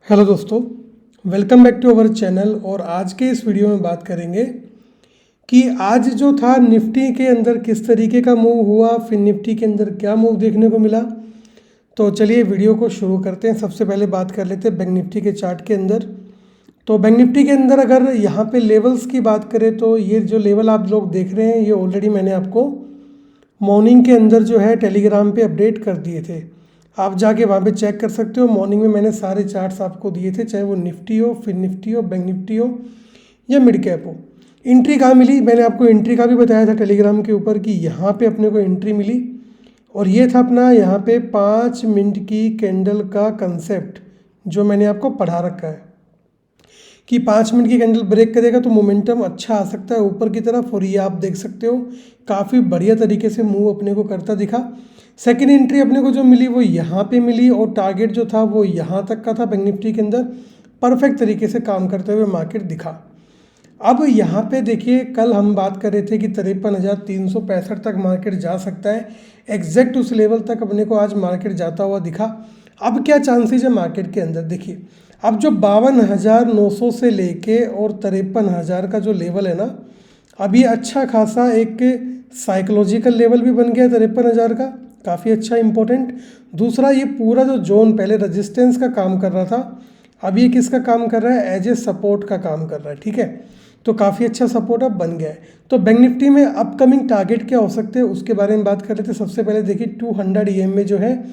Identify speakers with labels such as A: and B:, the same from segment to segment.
A: Hello दोस्तों, welcome back to our channel. और आज के इस वीडियो में बात करेंगे कि आज जो था निफ्टी के अंदर किस तरीके का मूव हुआ, फिर निफ्टी के अंदर क्या मूव देखने को मिला। तो चलिए वीडियो को शुरू करते हैं। सबसे पहले बात कर लेते हैं बैंक निफ्टी के चार्ट के अंदर। तो बैंक निफ्टी के अंदर अगर यहाँ पे लेवल्स की बात करें तो ये जो लेवल आप लोग देख रहे हैं ये ऑलरेडी मैंने आपको मॉर्निंग के अंदर जो है टेलीग्राम पे अपडेट कर दिए थे। आप जाके वहाँ पे चेक कर सकते हो। मॉर्निंग में मैंने सारे चार्ट्स आपको दिए थे, चाहे वो निफ्टी हो, फिर निफ्टी हो, बैंक निफ्टी हो या मिड कैप हो। एंट्री कहाँ मिली, मैंने आपको एंट्री का भी बताया था टेलीग्राम के ऊपर कि यहाँ पे अपने को एंट्री मिली। और ये था अपना यहाँ पे 5 मिनट की कैंडल का कंसेप्ट जो मैंने आपको पढ़ा रखा है कि 5 मिनट की कैंडल ब्रेक करेगा तो मोमेंटम अच्छा आ सकता है ऊपर की तरफ। और ये आप देख सकते हो काफ़ी बढ़िया तरीके से मूव अपने को करता दिखा। सेकेंड एंट्री अपने को जो मिली वो यहाँ पे मिली और टारगेट जो था वो यहाँ तक का था। बैंक निफ्टी के अंदर परफेक्ट तरीके से काम करते हुए मार्केट दिखा। अब यहाँ पे देखिए, कल हम बात कर रहे थे कि 53,365 तक मार्केट जा सकता है। एग्जैक्ट उस लेवल तक अपने को आज मार्केट जाता हुआ दिखा। अब क्या चांसेस है मार्केट के अंदर, देखिए अब जो 52,900 से लेके और 53,000 का जो लेवल है ना, अब ये अच्छा खासा एक साइकोलॉजिकल लेवल भी बन गया 53,000 का, काफ़ी अच्छा इंपॉर्टेंट। दूसरा, ये पूरा जो जोन पहले रेजिस्टेंस का काम कर रहा था, अब ये किसका काम कर रहा है, एज ए सपोर्ट का काम कर रहा है। ठीक है, तो काफ़ी अच्छा सपोर्ट अब बन गया है। तो बैंक निफ्टी में अपकमिंग टारगेट क्या हो सकते हैं उसके बारे में बात कर लेते हैं। सबसे पहले देखिए 200 EM जो है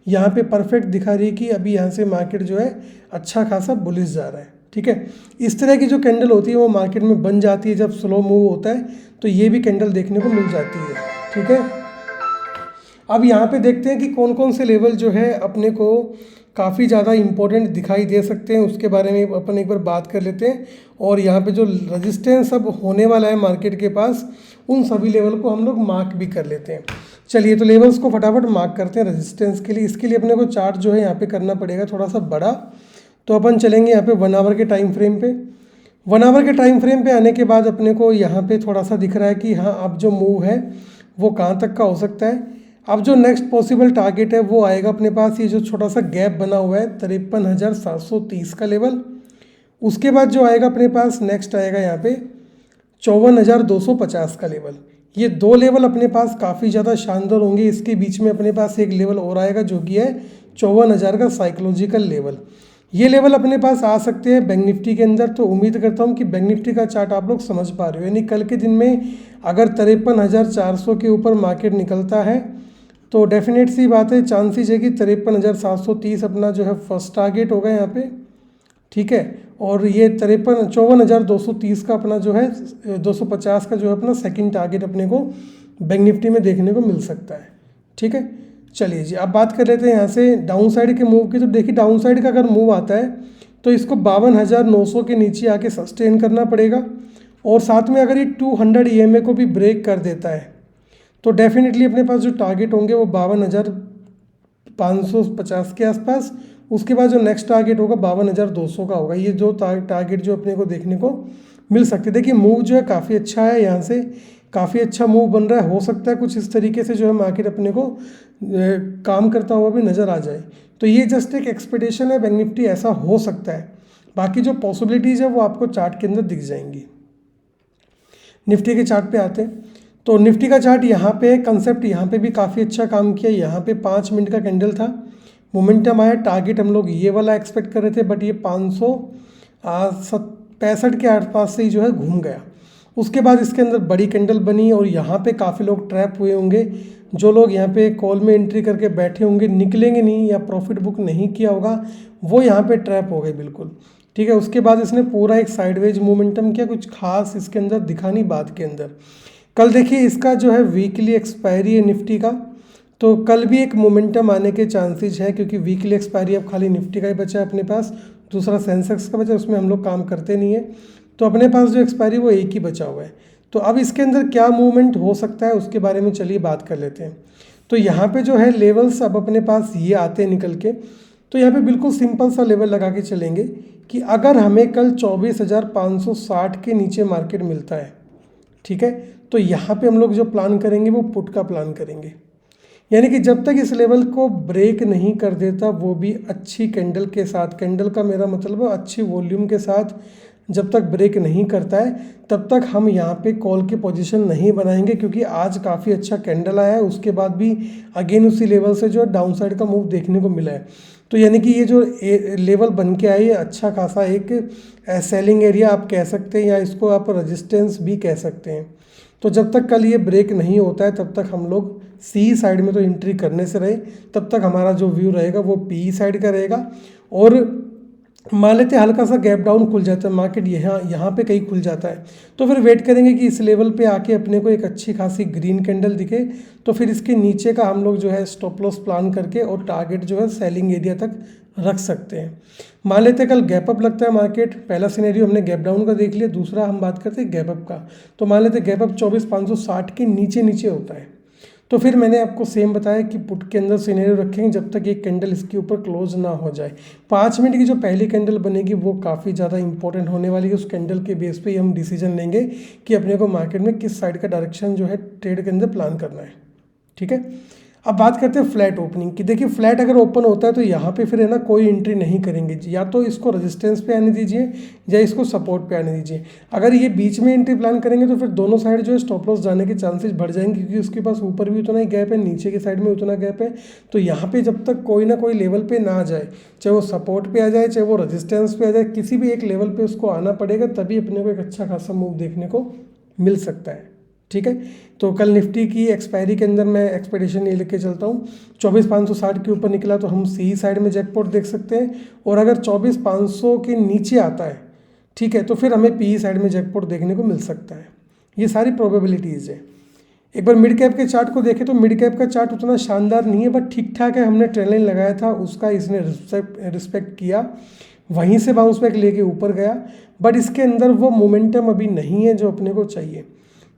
A: यहाँ पे परफेक्ट दिखा रही है कि अभी यहाँ से मार्केट जो है अच्छा खासा बुलिश जा रहा है। ठीक है, इस तरह की जो कैंडल होती है वो मार्केट में बन जाती है जब स्लो मूव होता है, तो ये भी कैंडल देखने को मिल जाती है। ठीक है, अब यहाँ पे देखते हैं कि कौन कौन से लेवल जो है अपने को काफ़ी ज़्यादा इम्पोर्टेंट दिखाई दे सकते हैं, उसके बारे में अपन एक बार बात कर लेते हैं। और यहाँ पे जो रेजिस्टेंस अब होने वाला है मार्केट के पास, उन सभी लेवल को हम लोग मार्क भी कर लेते हैं। चलिए, तो लेवल्स को फटाफट मार्क करते हैं रेजिस्टेंस के लिए। इसके लिए अपने को चार्ट जो है यहाँ पे करना पड़ेगा थोड़ा सा बड़ा। तो अपन चलेंगे यहाँ पे 1 आवर के टाइम फ्रेम पे। 1 आवर के टाइम फ्रेम पे आने के बाद अपने को यहाँ पे थोड़ा सा दिख रहा है कि हाँ, अब जो मूव है वो कहाँ तक का हो सकता है। अब जो नेक्स्ट पॉसिबल टारगेट है वो आएगा अपने पास, ये जो छोटा सा गैप बना हुआ है 53,730 का लेवल। उसके बाद जो आएगा अपने पास नेक्स्ट आएगा यहाँ पे 54,250 का लेवल। ये दो लेवल अपने पास काफ़ी ज़्यादा शानदार होंगे। इसके बीच में अपने पास एक लेवल और आएगा जो कि है 54,000 का साइकोलॉजिकल लेवल। ये लेवल अपने पास आ सकते हैं बैंक निफ्टी के अंदर। तो उम्मीद करता हूँ कि बैंक निफ्टी का चार्ट आप लोग समझ पा रहे हो। यानी कल के दिन में अगर 53,400 के ऊपर मार्केट निकलता है तो डेफिनेट सी बात है, चांसेस है कि 53,730 अपना जो है फर्स्ट टारगेट होगा यहाँ पे। ठीक है, और ये 54,230 का अपना जो है 250 का जो है अपना सेकंड टारगेट अपने को बैंक निफ्टी में देखने को मिल सकता है। ठीक है, चलिए जी, अब बात कर लेते हैं यहाँ से डाउन साइड के मूव की। तो देखिए डाउन साइड का अगर मूव आता है तो इसको 52,900 के नीचे आके सस्टेन करना पड़ेगा। और साथ में अगर ये 200 EMA को भी ब्रेक कर देता है तो डेफिनेटली अपने पास जो टारगेट होंगे वो 52,550 के आसपास। उसके बाद जो नेक्स्ट टारगेट होगा 52,200 का होगा। ये जो टारगेट जो अपने को देखने को मिल सकते हैं। देखिए मूव जो है काफ़ी अच्छा है, यहाँ से काफ़ी अच्छा मूव बन रहा है। हो सकता है कुछ इस तरीके से जो है मार्केट अपने को काम करता हुआ भी नज़र आ जाए। तो ये जस्ट एक एक्सपेक्टेशन है, बैंक निफ्टी ऐसा हो सकता है। बाकी जो पॉसिबिलिटीज़ है वो आपको चार्ट के अंदर दिख जाएंगी। निफ्टी के चार्ट पे आते हैं तो निफ्टी का चार्ट यहाँ पे कंसेप्ट यहाँ पे भी काफ़ी अच्छा काम किया। यहाँ पे 5 मिनट का कैंडल था, मोमेंटम आया। टारगेट हम लोग ये वाला एक्सपेक्ट कर रहे थे बट ये 565 के आसपास से ही जो है घूम गया। उसके बाद इसके अंदर बड़ी कैंडल बनी और यहाँ पे काफ़ी लोग ट्रैप हुए होंगे। जो लोग यहाँ पे कॉल में एंट्री करके बैठे होंगे, निकलेंगे नहीं या प्रॉफिट बुक नहीं किया होगा, वो यहाँ पे ट्रैप हो गए बिल्कुल। ठीक है, उसके बाद इसने पूरा एक साइडवेज मोमेंटम किया, कुछ खास इसके अंदर दिखा नहीं बात के अंदर। कल देखिए इसका जो है वीकली एक्सपायरी है निफ्टी का, तो कल भी एक मोमेंटम आने के चांसेस है क्योंकि वीकली एक्सपायरी अब खाली निफ्टी का ही बचा है अपने पास, दूसरा सेंसेक्स का बचा, उसमें हम लोग काम करते नहीं है। तो अपने पास जो एक्सपायरी वो एक ही बचा हुआ है। तो अब इसके अंदर क्या मूवमेंट हो सकता है उसके बारे में चलिए बात कर लेते हैं। तो यहाँ पे जो है लेवल्स अब अपने पास ये आते हैं निकल के। तो यहाँ पे बिल्कुल सिंपल सा लेवल लगा के चलेंगे कि अगर हमें कल 24,560 के नीचे मार्केट मिलता है, ठीक है, तो यहाँ पे हम लोग जो प्लान करेंगे वो पुट का प्लान करेंगे। यानी कि जब तक इस लेवल को ब्रेक नहीं कर देता, वो भी अच्छी कैंडल के साथ, कैंडल का मेरा मतलब है अच्छी वॉल्यूम के साथ, जब तक ब्रेक नहीं करता है तब तक हम यहाँ पे कॉल की पोजीशन नहीं बनाएंगे, क्योंकि आज काफ़ी अच्छा कैंडल आया है, उसके बाद भी अगेन उसी लेवल से जो है डाउन साइड का मूव देखने को मिला है। तो यानी कि ये जो लेवल बन के आई है अच्छा खासा एक सेलिंग एरिया आप कह सकते हैं, या इसको आप रेजिस्टेंस भी कह सकते हैं। तो जब तक कल ये ब्रेक नहीं होता है तब तक हम लोग सी साइड में तो एंट्री करने से रहे, तब तक हमारा जो व्यू रहेगा वो पी साइड का रहेगा। और मान लेते हैं हल्का सा गैप डाउन खुल जाता है मार्केट, यहाँ पे कहीं खुल जाता है, तो फिर वेट करेंगे कि इस लेवल पे आके अपने को एक अच्छी खासी ग्रीन कैंडल दिखे, तो फिर इसके नीचे का हम लोग जो है स्टॉप लॉस प्लान करके और टारगेट जो है सेलिंग एरिया तक रख सकते हैं। मान लेते हैं कल गैप अप लगता है मार्केट, पहला सिनेरियो हमने गैप डाउन का देख लिया, दूसरा हम बात करते हैं गैप अप का। तो मान लेते हैं गैप अप 24,560 के नीचे नीचे होता है, तो फिर मैंने आपको सेम बताया कि पुट के अंदर सिनेरियो रखेंगे जब तक एक कैंडल इसके ऊपर क्लोज ना हो जाए। 5 मिनट की जो पहली कैंडल बनेगी वो काफ़ी ज़्यादा इंपॉर्टेंट होने वाली है, उस कैंडल के बेस पे ही हम डिसीजन लेंगे कि अपने को मार्केट में किस साइड का डायरेक्शन जो है ट्रेड के अंदर प्लान करना है। ठीक है, अब बात करते हैं फ्लैट ओपनिंग की। देखिए फ्लैट अगर ओपन होता है तो यहाँ पे फिर है ना कोई एंट्री नहीं करेंगे, या तो इसको रेजिस्टेंस पे आने दीजिए या इसको सपोर्ट पे आने दीजिए। अगर ये बीच में एंट्री प्लान करेंगे तो फिर दोनों साइड जो है स्टॉप लॉस जाने के चांसेस बढ़ जाएंगे, क्योंकि उसके पास ऊपर भी उतना ही गैप है, नीचे की साइड में उतना गैप है। तो यहाँ पे जब तक कोई ना कोई लेवल पे ना आ जाए, चाहे वो सपोर्ट पे आ जाए चाहे वो रेजिस्टेंस पे आ जाए, किसी भी एक लेवल पे उसको आना पड़ेगा, तभी अपने को एक अच्छा खासा मूव देखने को मिल सकता है। ठीक है, तो कल निफ्टी की एक्सपायरी के अंदर मैं एक्सपेक्टेशन ये लेके चलता हूँ 24,560 के ऊपर निकला तो हम सी साइड में जैकपॉट देख सकते हैं, और अगर 24,500 के नीचे आता है, ठीक है, तो फिर हमें पी साइड में जैकपॉट देखने को मिल सकता है। ये सारी प्रोबेबिलिटीज़ है। एक बार मिड कैप के चार्ट को देखें तो मिड कैप का चार्ट उतना शानदार नहीं है, बट ठीक ठाक है। हमने ट्रेंड लाइन लगाया था, उसका इसने रिस्पेक्ट किया, वहीं से बाउंस बैक लेके ऊपर गया, बट इसके अंदर वो मोमेंटम अभी नहीं है जो अपने को चाहिए।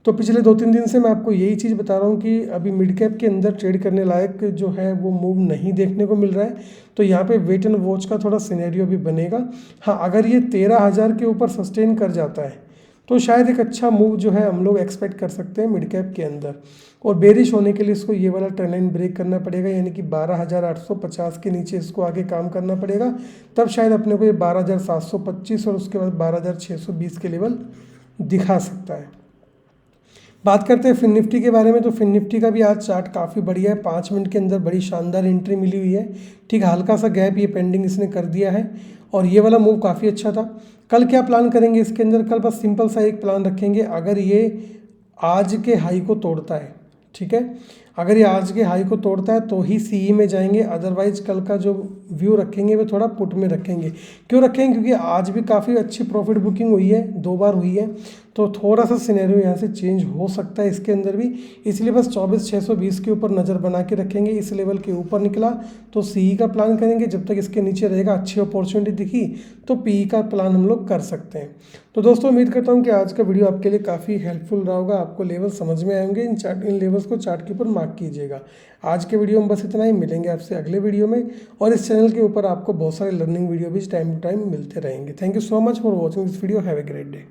A: तो पिछले 2-3 दिन से मैं आपको यही चीज़ बता रहा हूँ कि अभी मिड कैप के अंदर ट्रेड करने लायक जो है वो मूव नहीं देखने को मिल रहा है। तो यहाँ पे वेट एंड वॉच का थोड़ा सिनेरियो भी बनेगा। हाँ, अगर ये 13,000 के ऊपर सस्टेन कर जाता है तो शायद एक अच्छा मूव जो है हम लोग एक्सपेक्ट कर सकते हैं मिड कैप के अंदर। और बेरिश होने के लिए इसको ये वाला ट्रेंड लाइन ब्रेक करना पड़ेगा, यानी कि 12,850 के नीचे इसको आगे काम करना पड़ेगा, तब शायद अपने को ये 12,725 और उसके बाद 12,620 के लेवल दिखा सकता है। बात करते हैं फिन निफ्टी के बारे में, तो फिन निफ्टी का भी आज चार्ट काफ़ी बढ़िया है, 5 मिनट के अंदर बड़ी शानदार एंट्री मिली हुई है। ठीक, हल्का सा गैप ये पेंडिंग इसने कर दिया है, और ये वाला मूव काफ़ी अच्छा था। कल क्या प्लान करेंगे इसके अंदर, कल बस सिंपल सा एक प्लान रखेंगे, अगर ये आज के हाई को तोड़ता है, ठीक है, अगर ये आज के हाई को तोड़ता है तो ही सीई में जाएंगे, अदरवाइज कल का जो व्यू रखेंगे वो थोड़ा पुट में रखेंगे। क्यों रखेंगे, क्योंकि आज भी काफ़ी अच्छी प्रॉफिट बुकिंग हुई है, 2 बार हुई है, तो थोड़ा सा सिनेरियो यहाँ से चेंज हो सकता है इसके अंदर भी, इसलिए बस 24,620 के ऊपर नज़र बना के रखेंगे। इस लेवल के ऊपर निकला तो सीई का प्लान करेंगे, जब तक इसके नीचे रहेगा अच्छी अपॉर्चुनिटी दिखी तो पीई का प्लान हम लोग कर सकते हैं। तो दोस्तों उम्मीद करता हूँ कि आज का वीडियो आपके लिए काफ़ी हेल्पफुल रहा होगा, आपको लेवल समझ में आएंगे। इन लेवल्स को चार्ट के ऊपर मार्क कीजिएगा। आज के वीडियो में बस इतना ही, मिलेंगे आपसे अगले वीडियो में, और इस चैनल के ऊपर आपको बहुत सारे लर्निंग वीडियो भी टाइम टू टाइम मिलते रहेंगे। Thank you so much for watching this video, have a great day.